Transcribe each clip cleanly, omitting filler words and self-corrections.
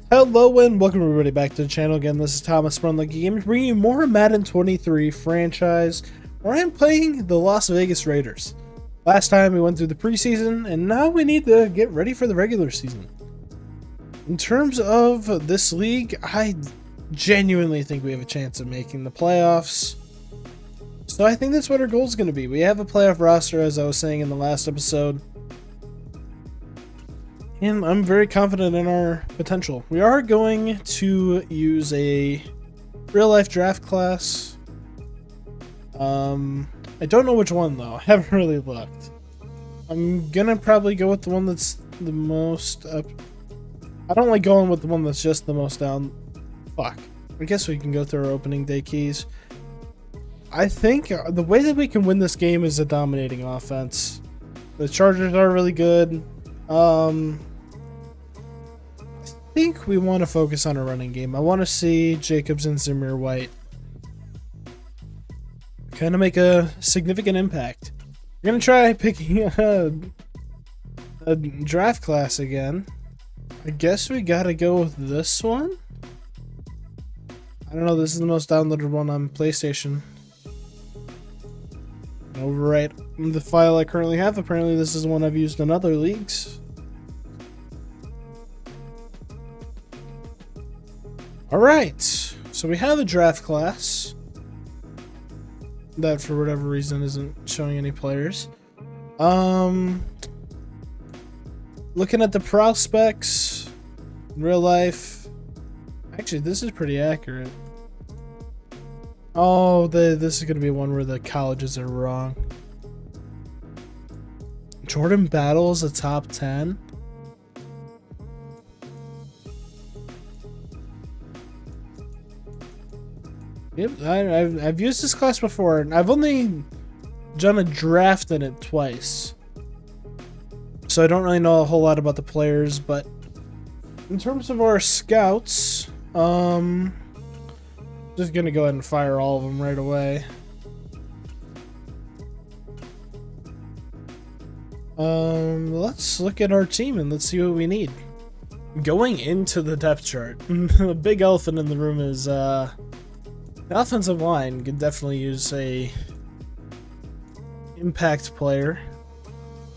Hello and welcome everybody back to the channel again. This is Thomas from Lucky Games, bringing you more Madden 23 franchise, where I'm playing the Las Vegas Raiders. Last time we went through the preseason, and now we need to get ready for the regular season. In terms of this league, I genuinely think we have a chance of making the playoffs. So I think that's what our goal is going to be. We have a playoff roster, as I was saying in the last episode. And I'm very confident in our potential. We are going to use a real-life draft class. I don't know which one, though. I haven't really looked. I'm gonna probably go with the one that's the most up. I don't like going with the one that's just the most down. Fuck. I guess we can go through our opening day keys. I think the way that we can win this game is a dominating offense. The Chargers are really good. I think we want to focus on a running game. I want to see Jacobs and Zamir White kind of make a significant impact. We're going to try picking a draft class again. I guess we got to go with this one. I don't know, this is the most downloaded one on PlayStation. Overwrite the file I currently have. Apparently this is one I've used in other leagues. Alright, so we have a draft class that for whatever reason isn't showing any players. Looking at the prospects in real life, actually this is pretty accurate. Oh, this is going to be one where the colleges are wrong. Jordan Battle is a top 10. Yep, I've used this class before, and I've only done a draft in it twice. So I don't really know a whole lot about the players, but in terms of our scouts, just gonna go ahead and fire all of them right away. Let's look at our team and let's see what we need. Going into the depth chart, the big elephant in the room is the offensive line could definitely use a impact player.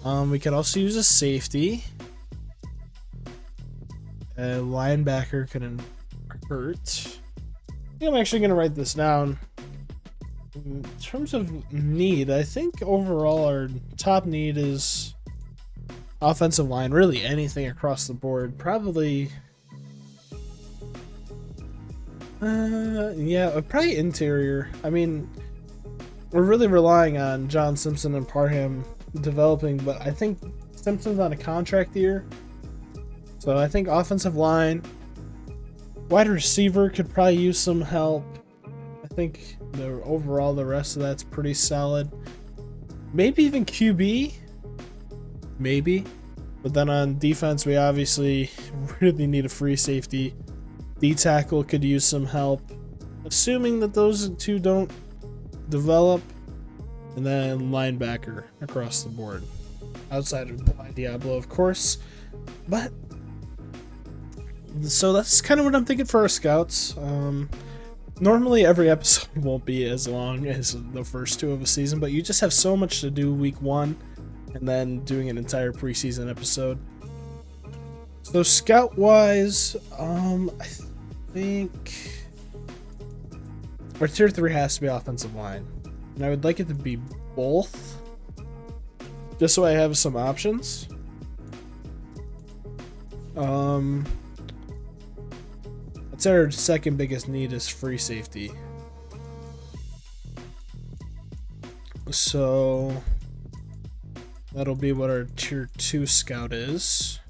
We could also use a safety. A linebacker could hurt. I think I'm actually going to write this down. In terms of need, I think overall our top need is offensive line. Really anything across the board. Probably... yeah, probably interior. I mean, we're really relying on John Simpson and Parham developing, but I think Simpson's on a contract year. So I think offensive line, wide receiver could probably use some help. I think overall the rest of that's pretty solid. Maybe even QB. Maybe. But then on defense, we obviously really need a free safety. D-tackle could use some help, assuming that those two don't develop, and then linebacker across the board, outside of Diablo, of course. But so that's kind of what I'm thinking for our scouts. Normally every episode won't be as long as the first two of a season, but you just have so much to do week one, and then doing an entire preseason episode. So scout-wise, I think our tier 3 has to be offensive line, and I would like it to be both, just so I have some options. I'd say our second biggest need is free safety, so that'll be what our tier 2 scout is.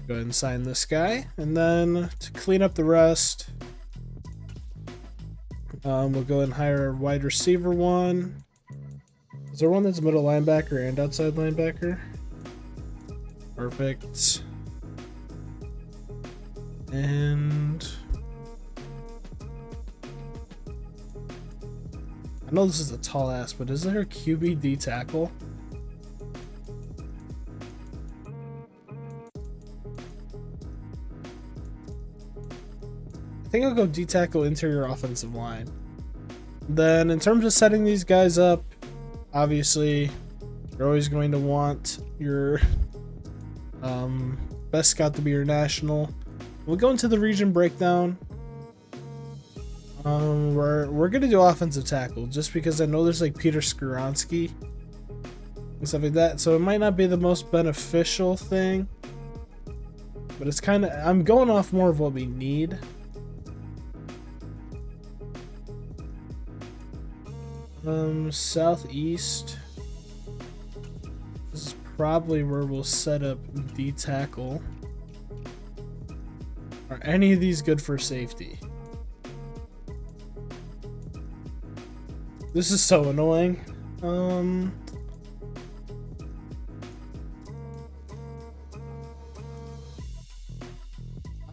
Go ahead and sign this guy, and then to clean up the rest, we'll go ahead and hire a wide receiver one. Is there one that's middle linebacker and outside linebacker? Perfect. And I know this is a tall ass, but is there a QB tackle? think I'll go D-tackle, interior offensive line. Then in terms of setting these guys up, obviously you're always going to want your best scout to be your national. We'll go into the region breakdown. We're gonna do offensive tackle just because I know there's like Peter Skoronsky and stuff like that, so it might not be the most beneficial thing, but it's kind of, I'm going off more of what we need. Southeast. This is probably where we'll set up D tackle. Are any of these good for safety? This is so annoying.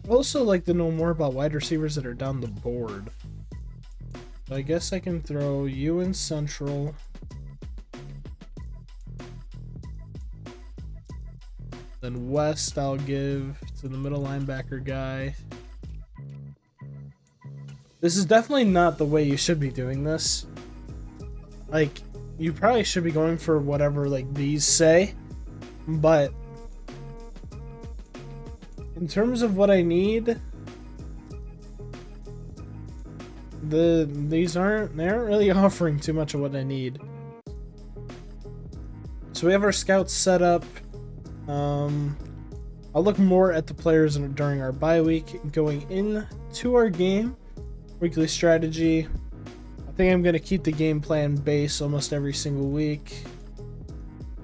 I'd also like to know more about wide receivers that are down the board. So I guess I can throw you in central. Then west I'll give to the middle linebacker guy. This is definitely not the way you should be doing this. Like, you probably should be going for whatever like these say, but in terms of what I need, they aren't really offering too much of what I need. So we have our scouts set up. I'll look more at the players during our bye week. Going into our game, weekly strategy, I think I'm going to keep the game plan base almost every single week.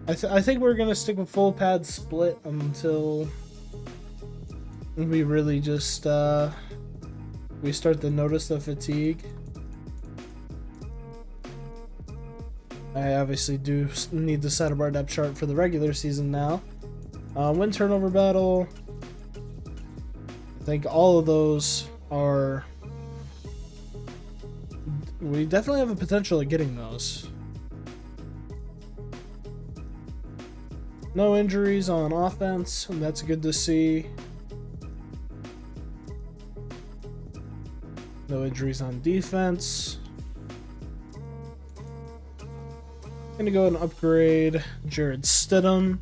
I think we're going to stick with full pad split until we really just we start to notice the fatigue. I obviously do need to set up our depth chart for the regular season now. Win turnover battle, I think all of those are, we definitely have a potential of getting those. No injuries on offense, and that's good to see. No injuries on defense. Gonna go and upgrade Jared Stidham.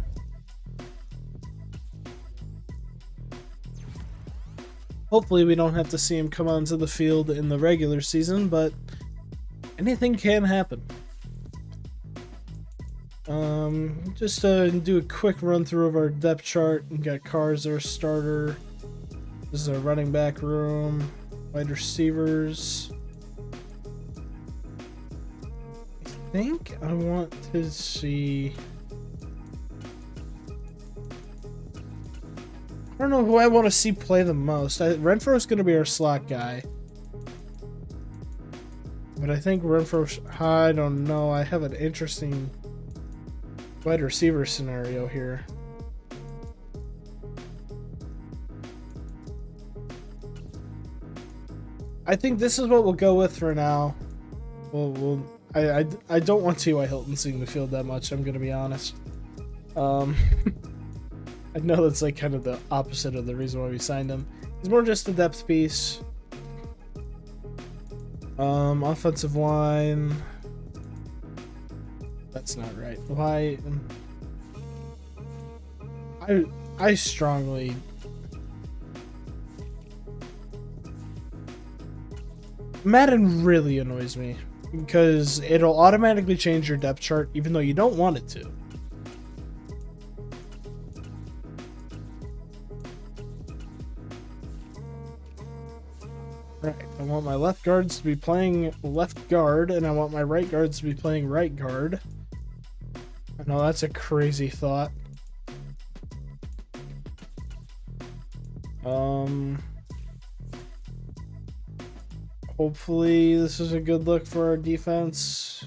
Hopefully we don't have to see him come onto the field in the regular season, but anything can happen. Just to do a quick run through of our depth chart. We got Carr's our starter. This is our running back room. Wide receivers. I think I want to see, I don't know who I want to see play the most. Renfro is going to be our slot guy. But I think Renfro, I don't know. I have an interesting wide receiver scenario here. I think this is what we'll go with for now. I don't want T.Y. Hilton seeing the field that much, I'm going to be honest. I know that's like kind of the opposite of the reason why we signed him. It's more just a depth piece. Offensive line. That's not right. Why? I strongly. Madden really annoys me because it'll automatically change your depth chart even though you don't want it to. Right, I want my left guards to be playing left guard, and I want my right guards to be playing right guard. I know that's a crazy thought. Hopefully this is a good look for our defense.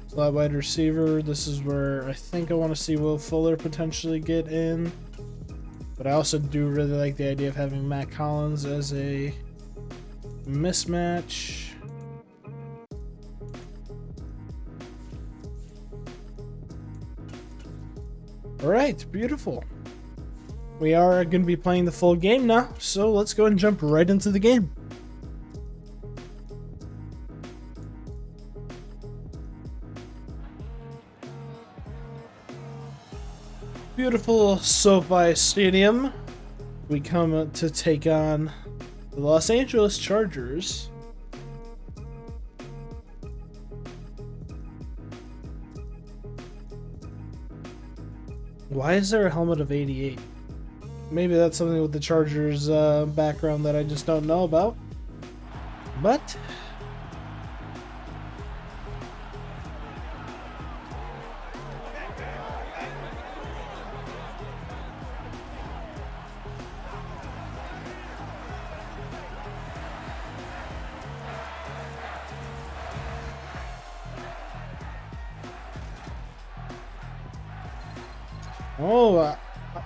Slot wide receiver, this is where I think I want to see Will Fuller potentially get in. But I also do really like the idea of having Matt Collins as a mismatch. Alright, beautiful. We are going to be playing the full game now, so let's go and jump right into the game. Beautiful SoFi Stadium. We come to take on the Los Angeles Chargers. Why is there a helmet of 88? Maybe that's something with the Chargers background that I just don't know about. But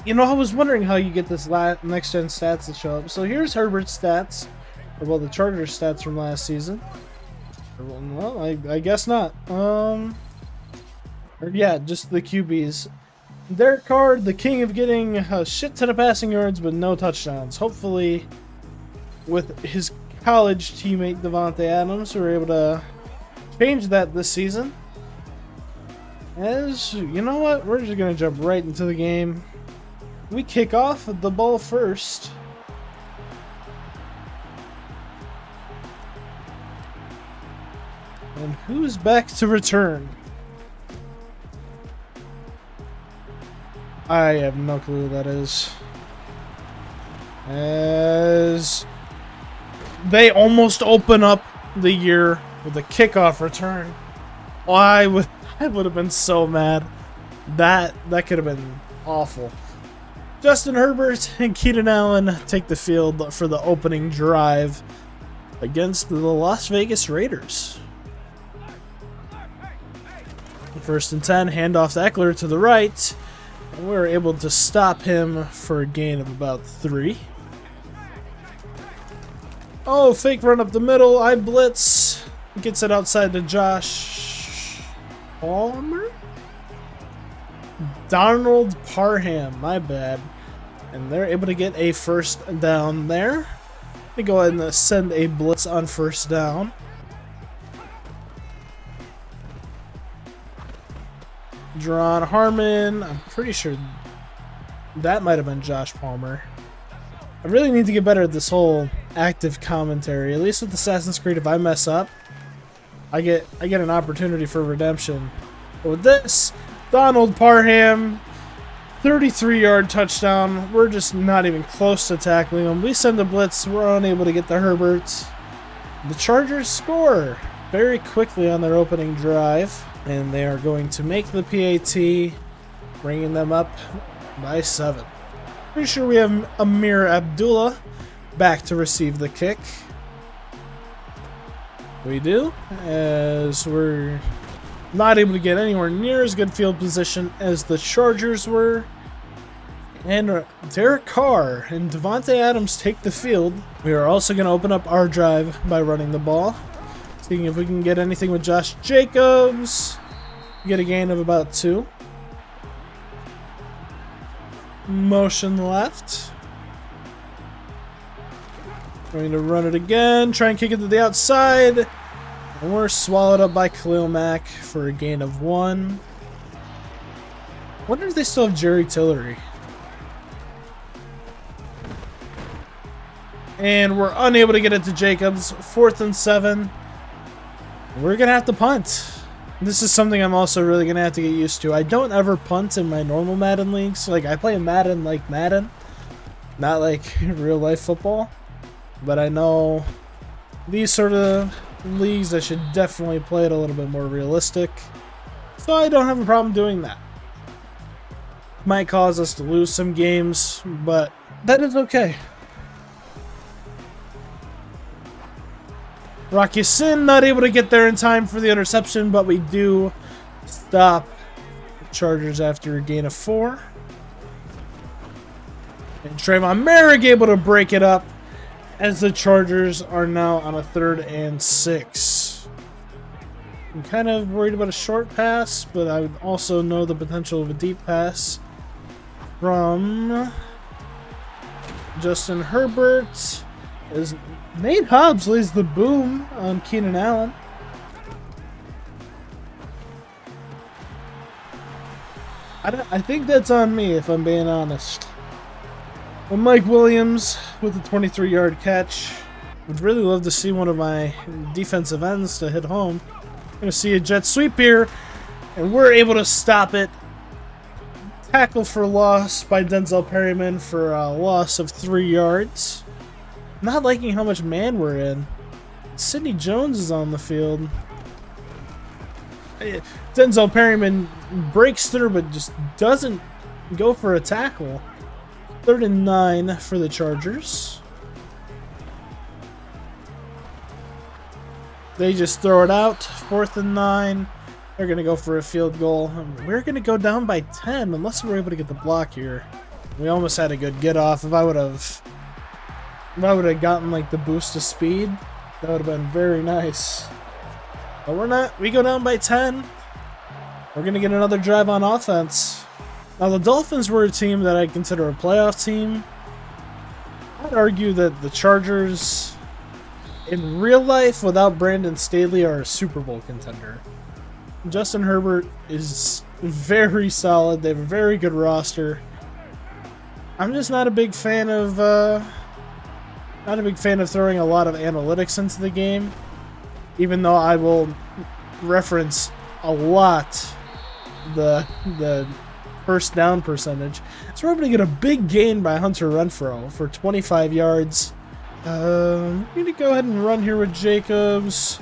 you know, I was wondering how you get this next gen stats to show up. So here's Herbert's stats, or well, the Chargers stats from last season. Well, I guess not. Or yeah, just the QBs. Derek Carr, the king of getting a shit ton of passing yards but no touchdowns. Hopefully, with his college teammate Davante Adams, we're able to change that this season. As you know what, we're just gonna jump right into the game. We kick off the ball first. And who's back to return? I have no clue who that is. As they almost open up the year with a kickoff return. I would have been so mad. That could have been awful. Justin Herbert and Keenan Allen take the field for the opening drive against the Las Vegas Raiders. First and 10, handoff to Eckler to the right. And we're able to stop him for a gain of about 3. Oh, fake run up the middle. I blitz. Gets it outside to Josh Palmer? Donald Parham, my bad. And they're able to get a first down there. Let me go ahead and send a blitz on first down. Dron Harmon. I'm pretty sure that might have been Josh Palmer. I really need to get better at this whole active commentary. At least with Assassin's Creed, if I mess up, I get an opportunity for redemption. But with this, Donald Parham, 33-yard touchdown. We're just not even close to tackling him. We send a blitz. We're unable to get to Herbert. The Chargers score very quickly on their opening drive, and they are going to make the PAT, bringing them up by 7. Pretty sure we have Amir Abdullah back to receive the kick. We do, as we're not able to get anywhere near as good field position as the Chargers were. And Derek Carr and Davante Adams take the field. We are also going to open up our drive by running the ball. Seeing if we can get anything with Josh Jacobs. Get a gain of about 2. Motion left. Going to run it again. Try and kick it to the outside. And we're swallowed up by Khalil Mack for a gain of 1. Wonder if they still have Jerry Tillery. And we're unable to get it to Jacobs. 4th and 7. We're going to have to punt. This is something I'm also really going to have to get used to. I don't ever punt in my normal Madden leagues. Like, I play Madden like Madden. Not like real life football. But I know these sort of leagues I should definitely play it a little bit more realistic. So I don't have a problem doing that. Might cause us to lose some games, but that is okay. Rocky Sin not able to get there in time for the interception, but we do stop the Chargers after a gain of 4. And Trayvon Merrick able to break it up as the Chargers are now on a 3rd and 6. I'm kind of worried about a short pass, but I would also know the potential of a deep pass. from Justin Herbert. As Nate Hobbs lays the boom on Keenan Allen. I think that's on me, if I'm being honest. But Mike Williams with a 23-yard catch. Would really love to see one of my defensive ends to hit home. Gonna see a jet sweep here, and we're able to stop it. Tackle for loss by Denzel Perryman for a loss of 3 yards. Not liking how much man we're in. Sidney Jones is on the field. Denzel Perryman breaks through but just doesn't go for a tackle. 3rd and 9 for the Chargers. They just throw it out. 4th and 9. They're going to go for a field goal. We're going to go down by 10 unless we're able to get the block here. We almost had a good get off. If I would have gotten like the boost of speed, that would have been very nice. But we're not. We go down by 10. We're going to get another drive on offense. Now, the Dolphins were a team that I consider a playoff team. I'd argue that the Chargers, in real life, without Brandon Staley, are a Super Bowl contender. Justin Herbert is very solid. They have a very good roster. I'm just not a big fan of throwing a lot of analytics into the game, even though I will reference a lot the first down percentage. So we're able to get a big gain by Hunter Renfrow for 25 yards. I'm going to go ahead and run here with Jacobs.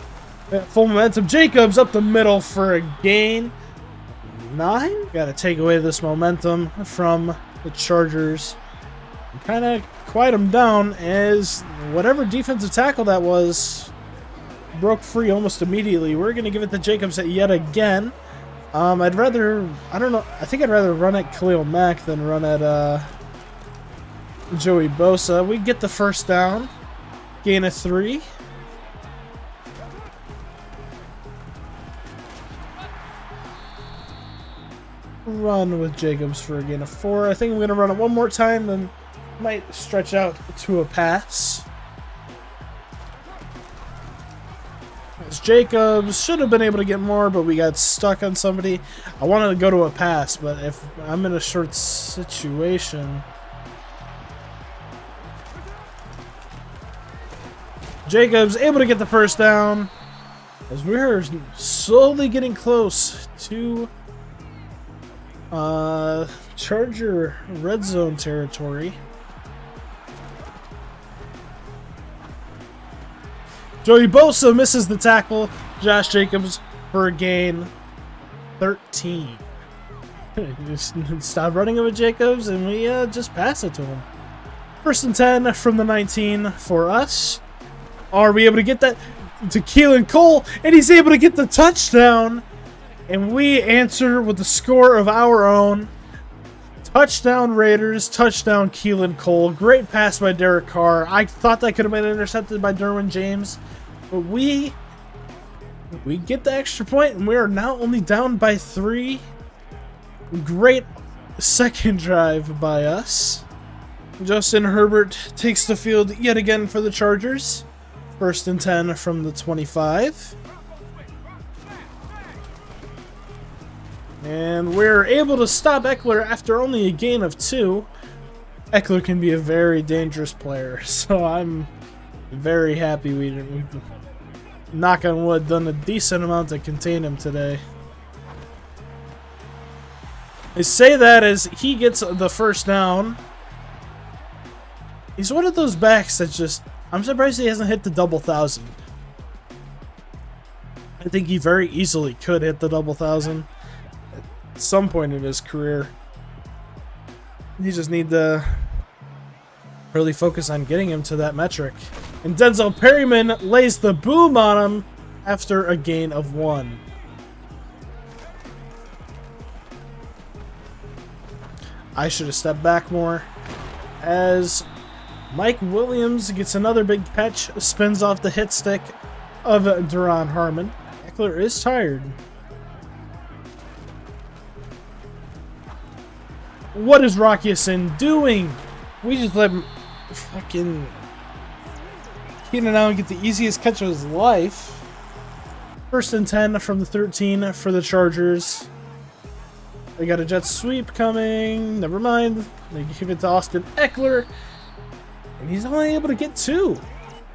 Full momentum. Jacobs up the middle for a gain. 9. Got to take away this momentum from the Chargers. Kind of quiet them down as whatever defensive tackle that was broke free almost immediately. We're going to give it to Jacobs yet again. I think I'd rather run at Khalil Mack than run at Joey Bosa. We get the first down. Gain of 3. Run with Jacobs for a gain of 4. I think I'm going to run it one more time, then might stretch out to a pass. As Jacobs should have been able to get more, but we got stuck on somebody. I wanted to go to a pass, but if I'm in a short situation... Jacobs able to get the first down as we're slowly getting close to Charger red zone territory. Joey Bosa misses the tackle. Josh Jacobs for a gain 13. Just stop running with Jacobs and we just pass it to him. 1st and 10 from the 19 for us. Are we able to get that to Keelan Cole? And he's able to get the touchdown. And we answer with the score of our own. Touchdown Raiders, touchdown Keelan Cole. Great pass by Derek Carr. I thought that could have been intercepted by Derwin James. But we get the extra point, and we are now only down by 3. Great second drive by us. Justin Herbert takes the field yet again for the Chargers. 1st and 10 from the 25. And we're able to stop Eckler after only a gain of 2. Eckler can be a very dangerous player, so I'm very happy we've, knock on wood, done a decent amount to contain him today. I say that as he gets the first down. He's one of those backs that just... I'm surprised he hasn't hit the double 1,000. I think he very easily could hit the double 1,000 at some point in his career. You just need to really focus on getting him to that metric. And Denzel Perryman lays the boom on him after a gain of 1. I should have stepped back more as Mike Williams gets another big catch, spins off the hit stick of Duron Harmon. Eckler is tired. What is Rockyason doing? We just let him fucking Keenan Allen get the easiest catch of his life. 1st and 10 from the 13 for the Chargers. They got a jet sweep coming. Never mind. They give it to Austin Eckler. And he's only able to get 2.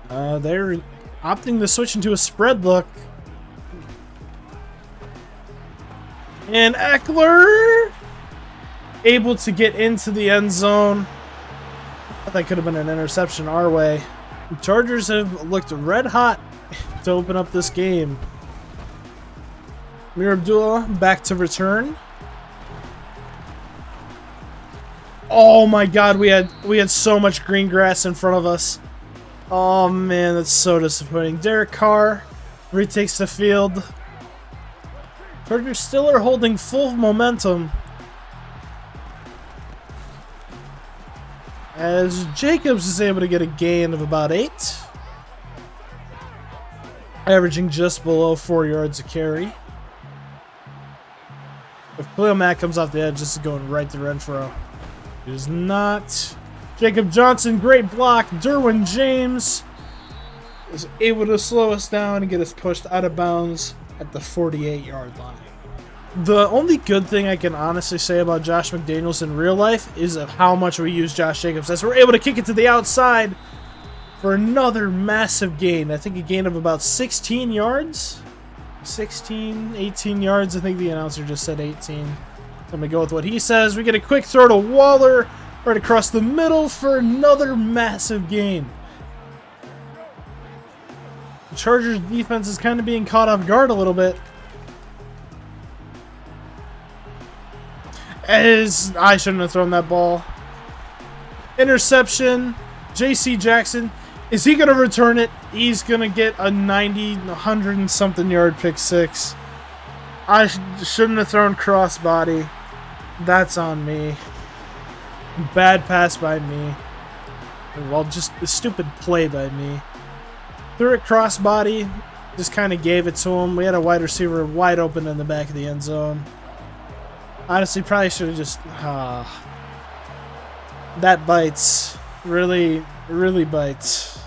They're opting to switch into a spread look. And Eckler able to get into the end zone. That could have been an interception our way. The Chargers have looked red hot to open up this game. Mir Abdullah back to return. Oh my god, we had so much green grass in front of us. Oh man, that's so disappointing. Derek Carr retakes the field. Chargers still are holding full momentum. As Jacobs is able to get a gain of about 8. Averaging just below 4 yards a carry. If Khalil Mack comes off the edge, this is going right to Renfro. It is not. Jacob Johnson, great block. Derwin James is able to slow us down and get us pushed out of bounds at the 48-yard line. The only good thing I can honestly say about Josh McDaniels in real life is of how much we use Josh Jacobs. As we're able to kick it to the outside for another massive gain. I think a gain of about 16 yards. 16, 18 yards. I think the announcer just said 18. I'm going to go with what he says. We get a quick throw to Waller right across the middle for another massive gain. The Chargers defense is kind of being caught off guard a little bit. As I shouldn't have thrown that ball. Interception. J.C. Jackson. Is he going to return it? He's going to get a 90, 100 and something yard pick 6. I shouldn't have thrown crossbody. That's on me. Bad pass by me. Well, just a stupid play by me. Threw it crossbody. Just kind of gave it to him. We had a wide receiver wide open in the back of the end zone. Honestly, probably should have just... that bites. Really, really bites.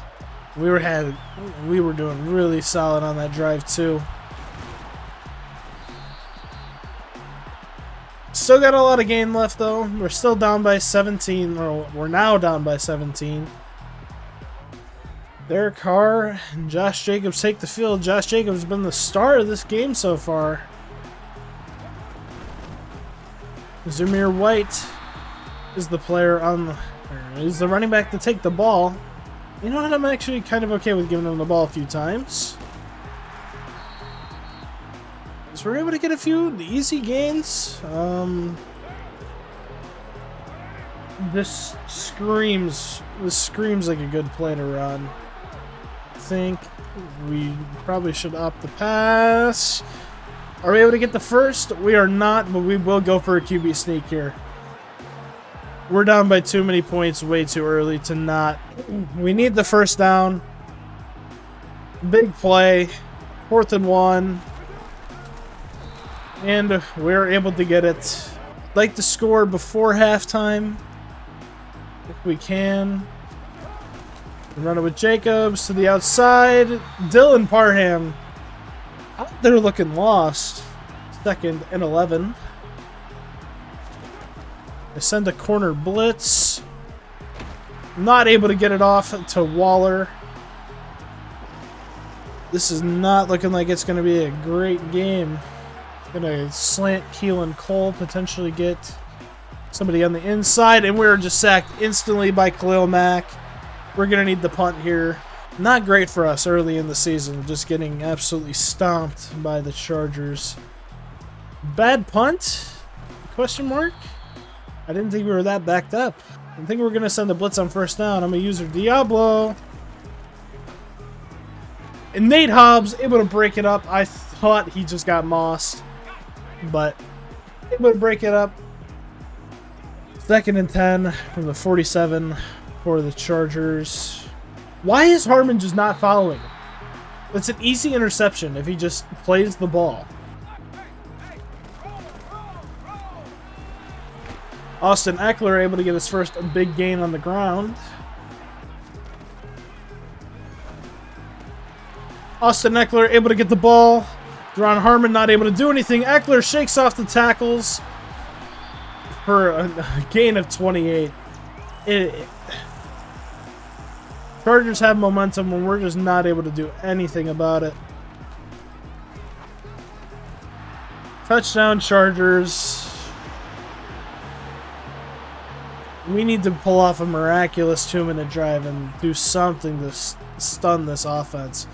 We were doing really solid on that drive, too. Still got a lot of game left, though. We're still down by 17. Or we're now down by 17. Derek Carr and Josh Jacobs take the field. Josh Jacobs has been the star of this game so far. Zamir White is the player is the running back to take the ball. You know what? I'm actually kind of okay with giving him the ball a few times. So we're able to get a few easy gains. This screams like a good play to run. I think we probably should opt the pass. Are we able to get the first? We are not, but we will go for a QB sneak here. We're down by too many points way too early to not. We need the first down. Big play. 4th and 1. And we're able to get it. I'd like to score before halftime, if we can. Run it with Jacobs to the outside. Dylan Parham. They're looking lost. 2nd and 11. They send a corner blitz. Not able to get it off to Waller. This is not looking like it's going to be a great game. Going to slant Keelan Cole, potentially get somebody on the inside, and we're just sacked instantly by Khalil Mack. We're going to need the punt here. Not great for us early in the season, just getting absolutely stomped by the Chargers. Bad punt? Question mark? I didn't think we were that backed up. I think we're going to send the blitz on 1st down. I'm going to use Diablo. And Nate Hobbs able to break it up. I thought he just got mossed, but able to break it up. 2nd and 10 from the 47 for the Chargers. Why is Harmon just not following? It's an easy interception if he just plays the ball. Austin Eckler able to get his first big gain on the ground. Austin Eckler able to get the ball. Deron Harmon not able to do anything. Eckler shakes off the tackles for a gain of 28. Chargers have momentum when we're just not able to do anything about it. Touchdown Chargers. We need to pull off a miraculous 2-minute drive and do something to stun this offense.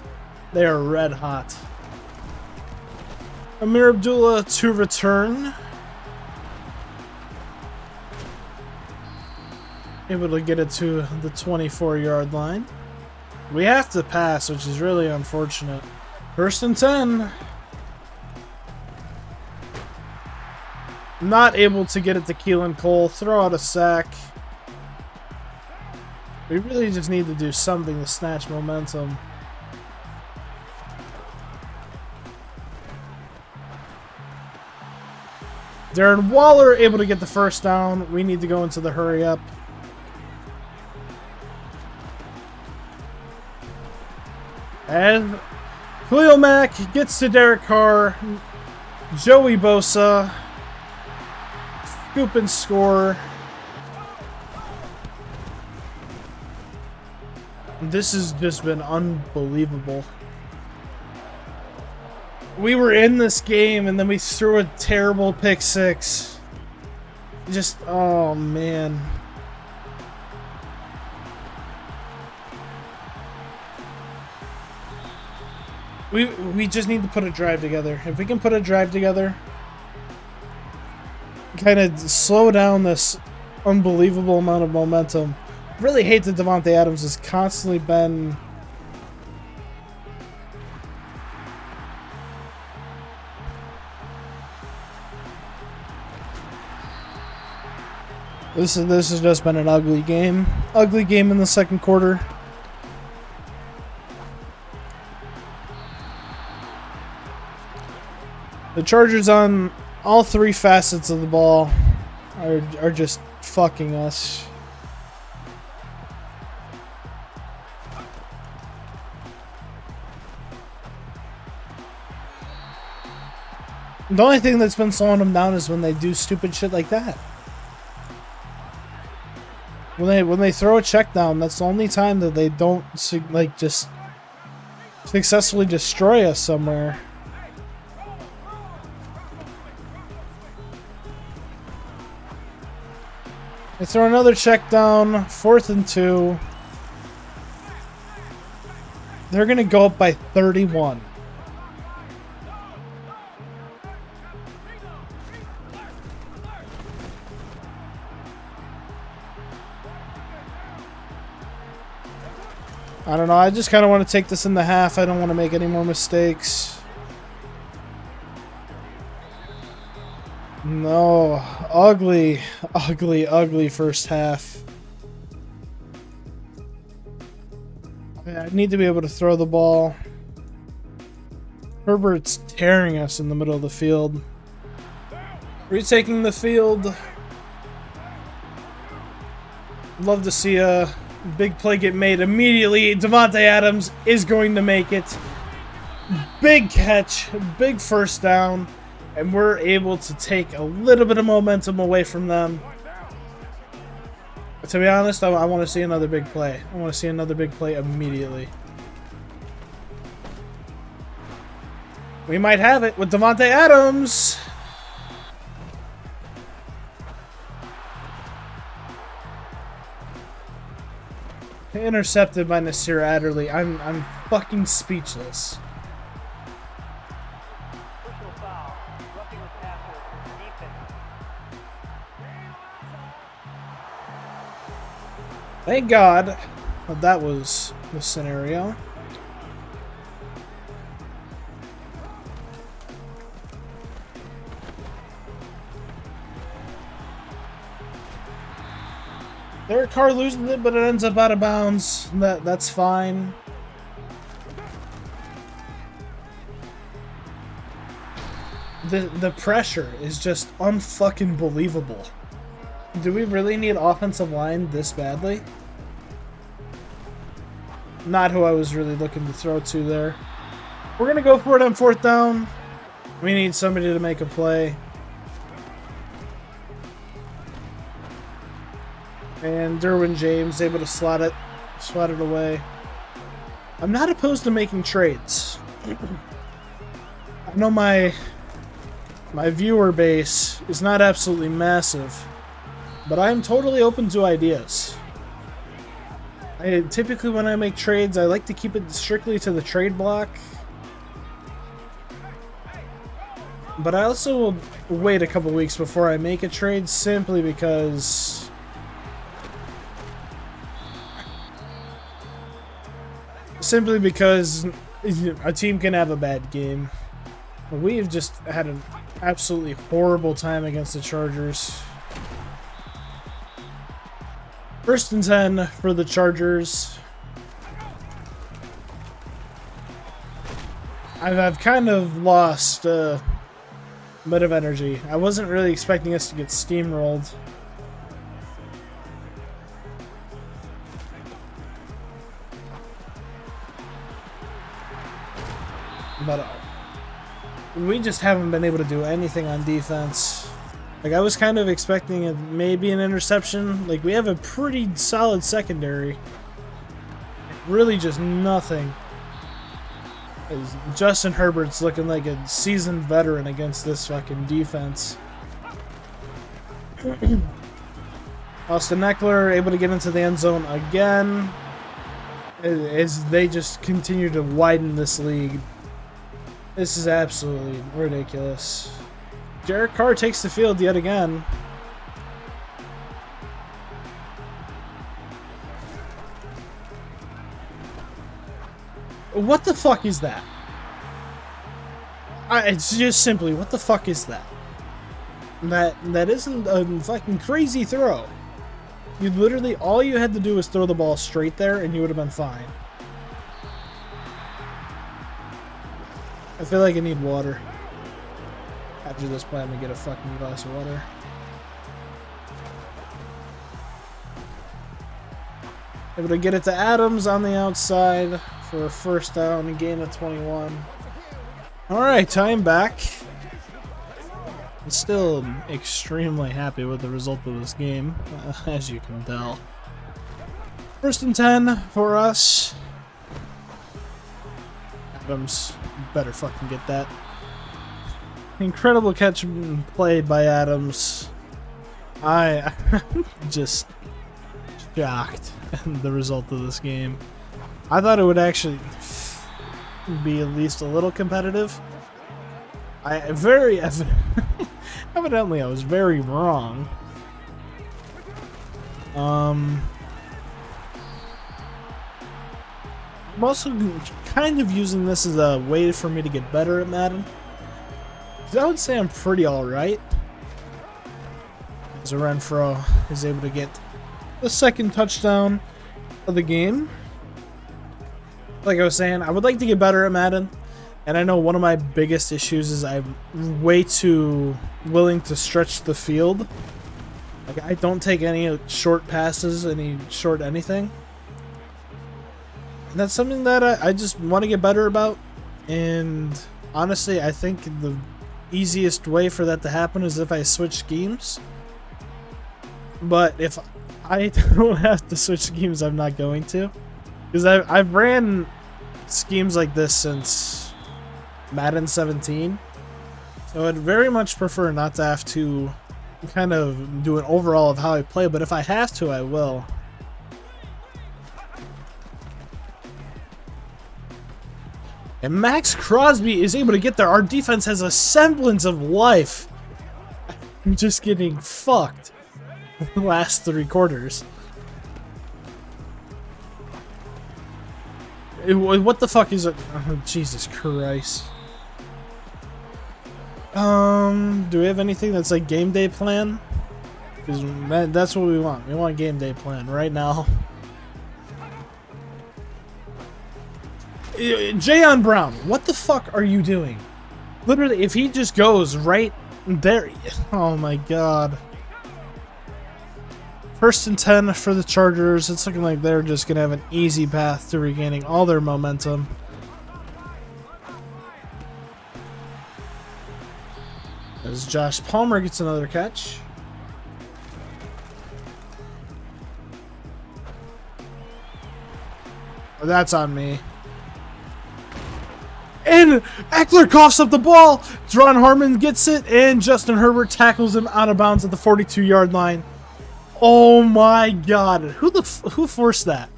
They are red hot. Amir Abdullah to return. Able to get it to the 24-yard line. We have to pass, which is really unfortunate. 1st and 10. Not able to get it to Keelan Cole. Throw out a sack. We really just need to do something to snatch momentum. Darren Waller able to get the first down. We need to go into the hurry up. And Khalil Mack gets to Derek Carr. Joey Bosa. Scoop and score. This has just been unbelievable. We were in this game and then we threw a terrible pick six. Just, oh man. We just need to put a drive together. If we can put a drive together, kind of slow down this unbelievable amount of momentum. Really hate that Davante Adams has constantly been This has just been an ugly game. Ugly game in the second quarter. The Chargers on all three facets of the ball are just fucking us. The only thing that's been slowing them down is when they do stupid shit like that. When they throw a check down, that's the only time that they don't like just successfully destroy us somewhere. They throw another check down, 4th and 2. They're gonna go up by 31. I don't know, I just kind of want to take this in the half. I don't want to make any more mistakes. No, ugly, ugly, ugly first half. I need to be able to throw the ball. Herbert's tearing us in the middle of the field. Retaking the field. Love to see a big play get made immediately. Davante Adams is going to make it. Big catch, big first down, and we're able to take a little bit of momentum away from them. But to be honest, I want to see another big play. I want to see another big play immediately. We might have it with Davante Adams. Intercepted by Nasir Adderley. I'm fucking speechless. Thank God that was the scenario. Derek Carr losing it, but it ends up out of bounds. That's fine. The pressure is just unfucking believable. Do we really need offensive line this badly? Not who I was really looking to throw to there. We're going to go for it on 4th down. We need somebody to make a play. And Derwin James able to swat it away. I'm not opposed to making trades. I know my viewer base is not absolutely massive, but I am totally open to ideas. Typically when I make trades, I like to keep it strictly to the trade block. But I also will wait a couple weeks before I make a trade, simply because a team can have a bad game. We've just had an absolutely horrible time against the Chargers. 1st and 10 for the Chargers. I've kind of lost a bit of energy. I wasn't really expecting us to get steamrolled. But we just haven't been able to do anything on defense. Like, I was kind of expecting maybe an interception. Like, we have a pretty solid secondary. Really just nothing. Justin Herbert's looking like a seasoned veteran against this fucking defense. Austin Eckler able to get into the end zone again, as they just continue to widen this league. This is absolutely ridiculous. Derek Carr takes the field yet again. What the fuck is that? It's just simply, what the fuck is that? That isn't a fucking crazy throw. You literally, all you had to do was throw the ball straight there and you would have been fine. I feel like I need water. After this play, I'm gonna get a fucking glass of water. Able to get it to Adams on the outside for a 1st down and gain of 21. Alright, time back. I'm still extremely happy with the result of this game, as you can tell. 1st and 10 for us. Adams better fucking get that. Incredible catch played by Adams. I'm just shocked at the result of this game. I thought it would actually be at least a little competitive. Evidently I was very wrong. I'm also kind of using this as a way for me to get better at Madden. I would say I'm pretty alright. As Renfro is able to get the 2nd touchdown of the game. Like I was saying, I would like to get better at Madden. And I know one of my biggest issues is I'm way too willing to stretch the field. Like, I don't take any short passes, any short anything. And that's something that I just want to get better about. And honestly, I think the easiest way for that to happen is if I switch schemes. But if I don't have to switch schemes, I'm not going to. Because I've ran schemes like this since Madden 17. So I'd very much prefer not to have to kind of do an overall of how I play. But if I have to, I will. And Max Crosby is able to get there. Our defense has a semblance of life. I'm just getting fucked the last 3 quarters. What the fuck is it? Oh, Jesus Christ. Do we have anything that's like game day plan? Because that's what we want. We want game day plan right now. Jayon Brown, what the fuck are you doing? Literally, if he just goes right there. Oh my god. First and 10 for the Chargers. It's looking like they're just going to have an easy path to regaining all their momentum. As Josh Palmer gets another catch. Oh, that's on me. And Eckler coughs up the ball. Dron Harmon gets it, and Justin Herbert tackles him out of bounds at the 42-yard line. Oh my God! Who forced that?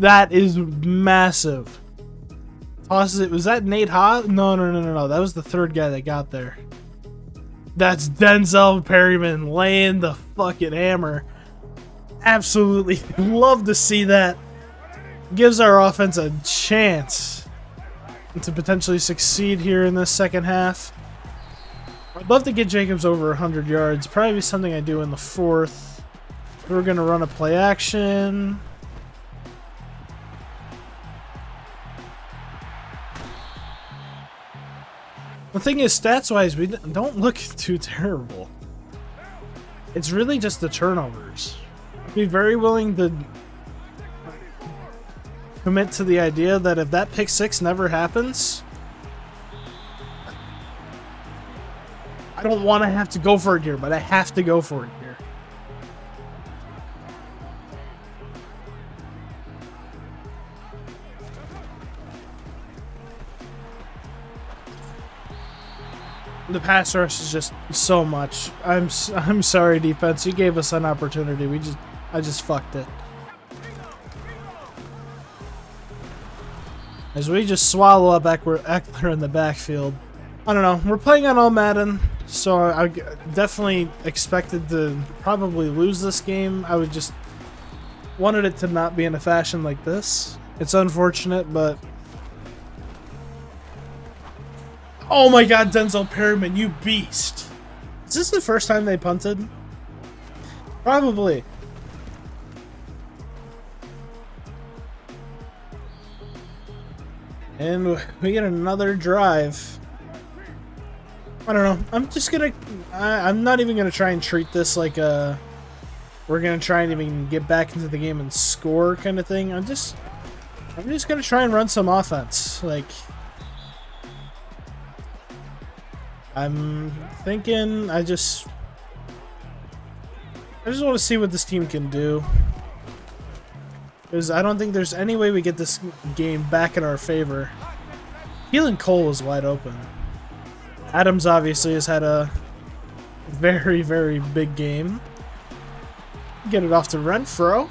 That is massive. Tosses it. Was that Nate Haas? No. That was the third guy that got there. That's Denzel Perryman laying the fucking hammer. Absolutely love to see that. Gives our offense a chance to potentially succeed here in this second half. I'd love to get Jacobs over 100 yards. Probably something I do in the fourth. We're going to run a play action. The thing is, stats-wise, we don't look too terrible. It's really just the turnovers. I'd be very willing to commit to the idea that if that pick six never happens, I don't want to have to go for it here, but I have to go for it here. The pass rush is just so much. I'm sorry, defense. You gave us an opportunity. I just fucked it. As we just swallow up Eckler in the backfield. I don't know. We're playing on all Madden, so I definitely expected to probably lose this game. I would just wanted it to not be in a fashion like this. It's unfortunate, but oh my God, Denzel Perryman, you beast! Is this the first time they punted? Probably. And we get another drive. I don't know. I'm just gonna. I'm not even gonna try and treat this like a. We're gonna try and even get back into the game and score kind of thing. I'm just gonna try and run some offense. Like, I'm thinking. I just want to see what this team can do. Because I don't think there's any way we get this game back in our favor. Keelan Cole is wide open. Adams obviously has had a very, very big game. Get it off to Renfro.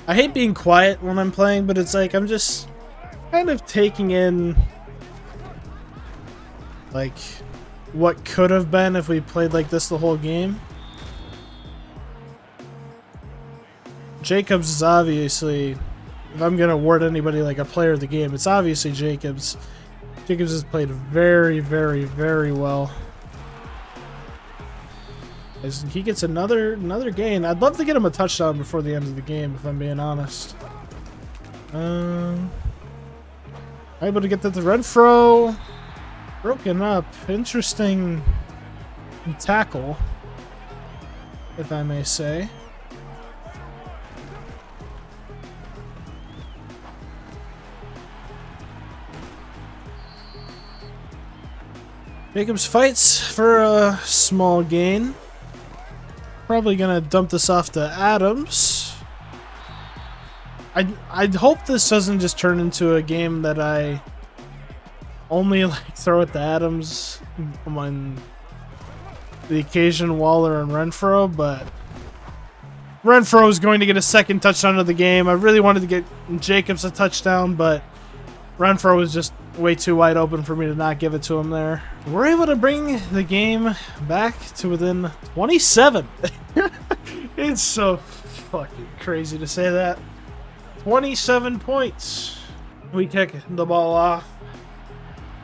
I hate being quiet when I'm playing, but it's like I'm just kind of taking in like what could have been if we played like this the whole game. Jacobs is obviously, if I'm going to award anybody like a player of the game, it's obviously Jacobs. Jacobs has played very, very, very well. As he gets another gain. I'd love to get him a touchdown before the end of the game, if I'm being honest. Able to get that to Renfro. Broken up. Interesting tackle, if I may say. Jacobs fights for a small gain. Probably gonna dump this off to Adams. I hope this doesn't just turn into a game that I only like throw it to Adams on the occasion Waller and Renfro, but Renfro is going to get a second touchdown of the game. I really wanted to get Jacobs a touchdown, but Renfro was just way too wide open for me to not give it to him there. We're able to bring the game back to within 27. It's so fucking crazy to say that. 27 points. We kick the ball off.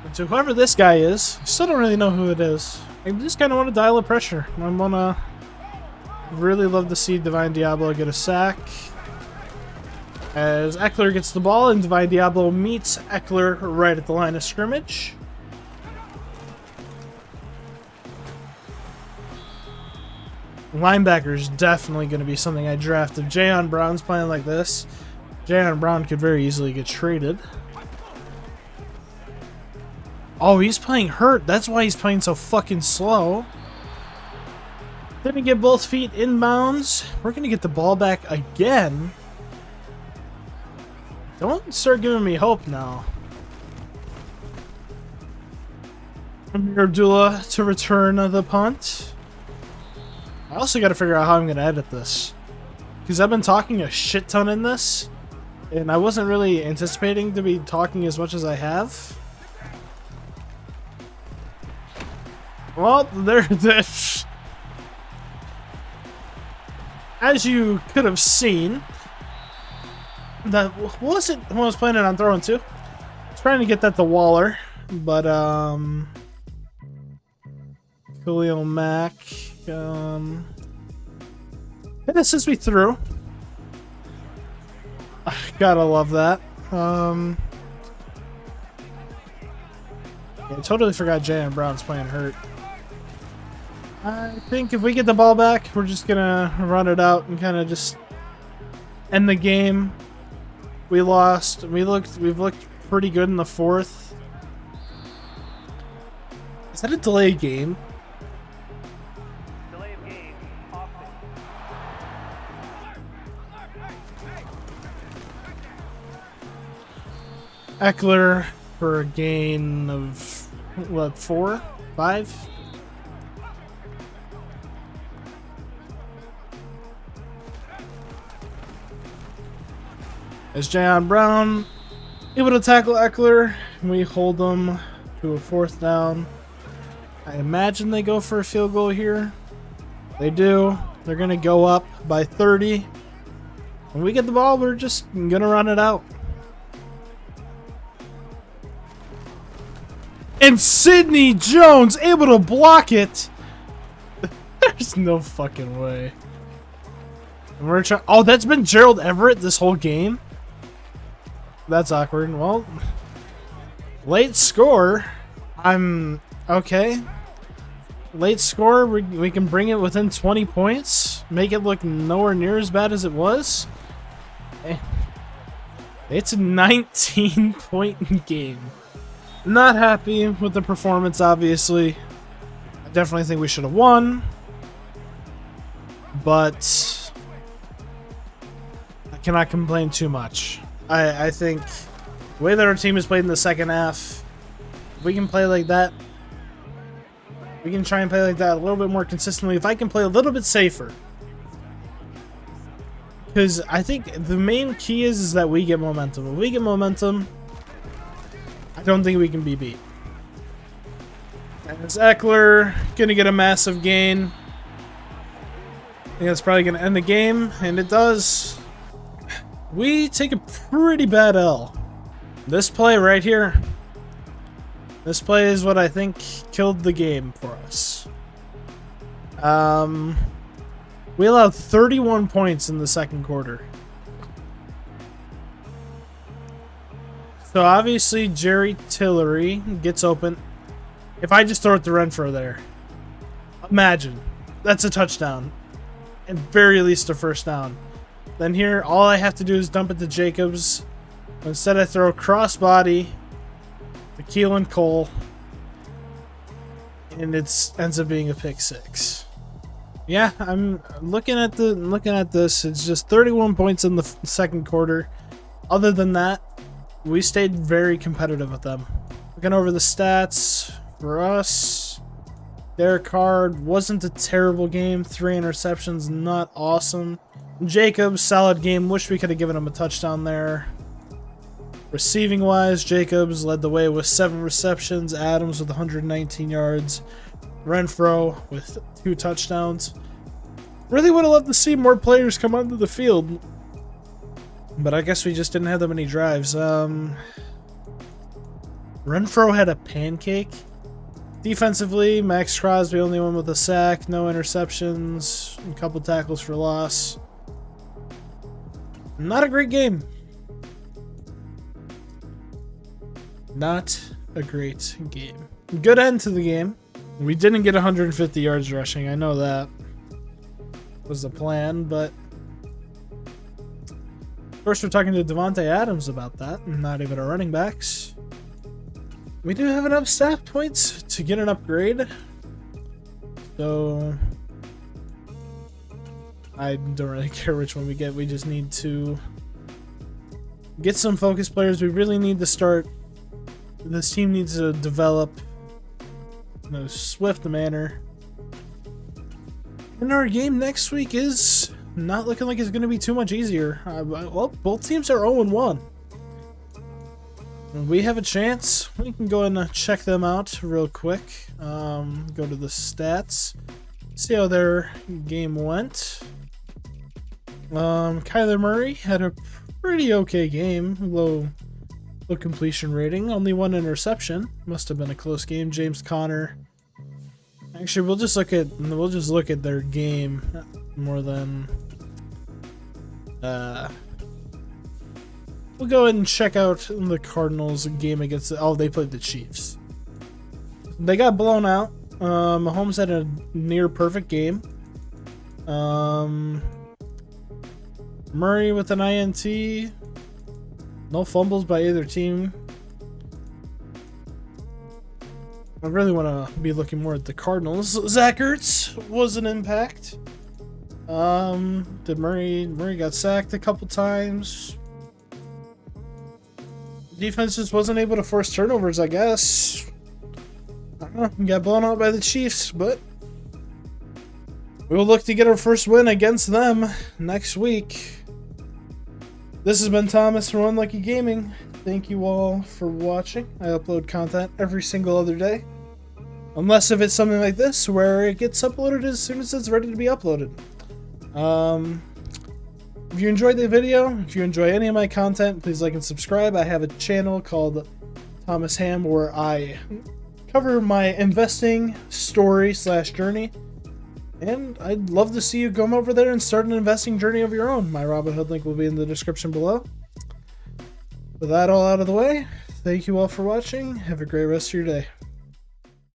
And to whoever this guy is, I still don't really know who it is. I just kind of want to dial the pressure. I want to really love to see Divine Diablo get a sack. As Eckler gets the ball and Divine Diablo meets Eckler right at the line of scrimmage. Linebacker is definitely going to be something I draft. If Jayon Brown's playing like this, Jayon Brown could very easily get traded. Oh, he's playing hurt. That's why he's playing so fucking slow. Didn't get both feet inbounds. We're going to get the ball back again. Don't start giving me hope now. Amir Abdullah to return the punt. I also got to figure out how I'm going to edit this, because I've been talking a shit ton in this, and I wasn't really anticipating to be talking as much as I have. Well, there's... As you could have seen, that wasn't who I was planning on throwing to. Trying to get that to Waller, but Khalil Mack hit us as we threw. Gotta love that. I totally forgot Jayon Brown's playing hurt. I think if we get the ball back, we're just gonna run it out and kind of just end the game. We lost. We've looked pretty good in the fourth. Is that a delayed game? Delay of game. Eckler for a gain of what, 4, 5? As Jayon Brown able to tackle Eckler, we hold them to a 4th down. I imagine they go for a field goal here. They do. They're going to go up by 30. When we get the ball, we're just going to run it out. And Sidney Jones able to block it. There's no fucking way. And we're trying. Oh, that's been Gerald Everett this whole game. That's awkward. Well, late score. I'm okay. Late score. We can bring it within 20 points. Make it look nowhere near as bad as it was. It's a 19-point game. Not happy with the performance, obviously. I definitely think we should have won. But I cannot complain too much. I think the way that our team has played in the second half, if we can play like that, we can try and play like that a little bit more consistently. If I can play a little bit safer. Because I think the main key is that we get momentum. If we get momentum, I don't think we can be beat. And it's Eckler going to get a massive gain. I think that's probably going to end the game, and it does. We take a pretty bad L. This play right here. This play is what I think killed the game for us. We allowed 31 points in the second quarter. So obviously Jerry Tillery gets open. If I just throw it to Renfro there, imagine that's a touchdown, at very least a first down. Then here, all I have to do is dump it to Jacobs. Instead, I throw crossbody to Keelan Cole, and it ends up being a pick 6. Yeah, I'm looking at this. It's just 31 points in the second quarter. Other than that, we stayed very competitive with them. Looking over the stats for us, Derek Carr wasn't a terrible game. 3 interceptions, not awesome. Jacobs, solid game. Wish we could have given him a touchdown there. Receiving wise, Jacobs led the way with 7 receptions. Adams with 119 yards. Renfro with 2 touchdowns. Really would have loved to see more players come onto the field, but I guess we just didn't have that many drives. Renfro had a pancake. Defensively, Max Crosby only one with a sack, no interceptions, a couple tackles for loss. Not a great game. Not a great game. Good end to the game. We didn't get 150 yards rushing. I know that was the plan, but of course we're talking to Devontae Adams about that, not even our running backs. We do have enough staff points to get an upgrade, so I don't really care which one we get. We just need to get some focus players. We really need to start. This team needs to develop in a swift manner. And our game next week is not looking like it's going to be too much easier. Well, both teams are 0-1. We have a chance. We can go and check them out real quick. Go to the stats. See how their game went. Kyler Murray had a pretty okay game. Low completion rating. Only one interception. Must have been a close game. James Conner. Actually, we'll just look at their game more than. We'll go ahead and check out the Cardinals game against. They played the Chiefs. They got blown out. Mahomes had a near perfect game. Murray with an INT. No fumbles by either team. I really want to be looking more at the Cardinals. Zach Ertz was an impact. Did Murray got sacked a couple times. Defense just wasn't able to force turnovers, I guess. I don't know. Got blown out by the Chiefs, but we'll look to get our first win against them next week. This has been Thomas from Unlucky Gaming. Thank you all for watching. I upload content every single other day. Unless if it's something like this, where it gets uploaded as soon as it's ready to be uploaded. If you enjoyed the video, if you enjoy any of my content, please like and subscribe. I have a channel called Thomas Ham where I cover my investing story/journey. And I'd love to see you come over there and start an investing journey of your own. My Robinhood link will be in the description below. With that all out of the way, thank you all for watching. Have a great rest of your day.